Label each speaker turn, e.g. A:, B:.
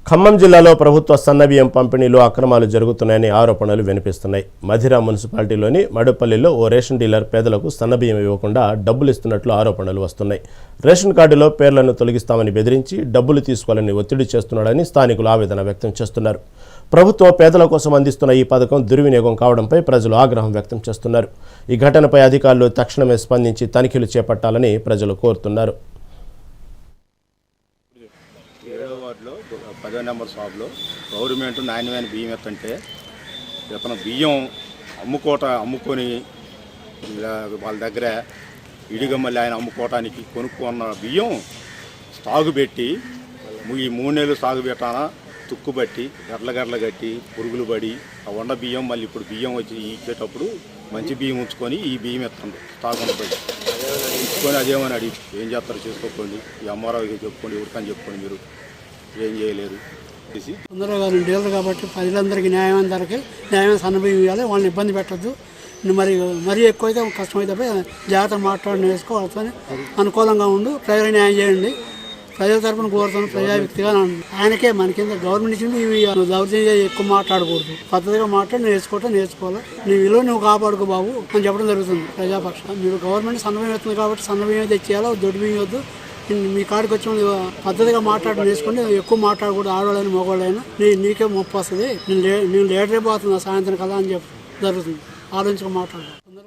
A: ఖమ్మం జిల్లాలో ప్రభుత్వ సన్నబియ్యం పంపిణీలో అక్రమాలు జరుగుతున్నాయని ఆరోపణలు వినిపిస్తున్నాయి. మధిర మున్సిపాలిటీలోని మడుపల్లిలో ఓ రేషన్ డీలర్ పేదలకు సన్నబియ్యం ఇవ్వకుండా డబ్బులు ఇస్తున్నట్లు ఆరోపణలు వస్తున్నాయి. రేషన్ కార్డులో పేర్లను తొలగిస్తామని బెదిరించి డబ్బులు తీసుకోవాలని ఒత్తిడి చేస్తున్నాడని స్థానికులు ఆవేదన వ్యక్తం చేస్తున్నారు. ప్రభుత్వం పేదల కోసం అందిస్తున్న ఈ పథకం దుర్వినియోగం కావడంపై ప్రజలు ఆగ్రహం వ్యక్తం చేస్తున్నారు. ఈ ఘటనపై అధికారులు తక్షణమే స్పందించి తనిఖీలు చేపట్టాలని ప్రజలు కోరుతున్నారు.
B: 10వ నెంబర్ షాప్లో గవర్నమెంట్ నాణ్యమైన బియ్యం ఎత్తంటే ఇతను బియ్యం అమ్ముకొని వాళ్ళ దగ్గర ఇడిగా మళ్ళీ ఆయన అమ్ముకోవటానికి కొనుక్కున్న బియ్యం సాగు పెట్టి ఈ 3 నెలలు సాగు పెట్టాన తుక్కుబట్టి గడ్ల కట్టి పురుగులు పడి ఆ వండ బియ్యం మళ్ళీ ఇప్పుడు బియ్యం వచ్చి ఇచ్చేటప్పుడు మంచి బియ్యం ఉంచుకొని ఈ బియ్యం ఎత్తండి సాగుండ పడి ఉంచుకొని అదేమని అడిగి ఏం చేస్తారో చేసుకోకండి, ఈ అమ్మారావుకి చెప్పుకోండి, ఎవరికని చెప్పుకోండి, మీరు ఏం చేయలేరు.
C: తొందరగా గారు డీలర్ కాబట్టి ప్రజలందరికీ న్యాయమైన ధరకి న్యాయమైన సన్నబియ్యం ఇవ్వాలి, వాళ్ళని ఇబ్బంది పెట్టద్దు. మరీ ఎక్కువైతే కష్టమైతే జాగ్రత్త మాట్లాడి వేసుకోవాలని అనుకూలంగా ఉండు, ప్రజలు న్యాయం చేయండి. ప్రజల తరఫున కోరుతాను, ప్రజా వ్యక్తిగా ఆయనకే మన కింద గవర్నమెంట్ ఇచ్చింది ఇవి దౌర్జన్యం ఎక్కువ మాట్లాడకూడదు, పద్ధతిగా మాట్లాడి నేర్చుకోవాలి. నీ విలువ నువ్వు కాపాడుకో బాబు అని చెప్పడం జరుగుతుంది. ప్రజాపక్షం మీరు గవర్నమెంట్ సన్నబియ్యం ఇస్తుంది కాబట్టి సన్నబియ్యం తెచ్చేయాలో దొడ్డు బియ్యం వద్దు. మీ కాడికి వచ్చి పద్ధతిగా నేర్చుకుని ఎక్కువ మాట్లాడకూడదు. ఆడవాళ్ళైనా మగవాళ్ళైనా నీకే ముప్పు వస్తుంది. నేను లేటరే పోతున్నా సాయంత్రం కదా అని చెప్పి జరుగుతుంది. ఆలోచించుకొని మాట్లాడాలి.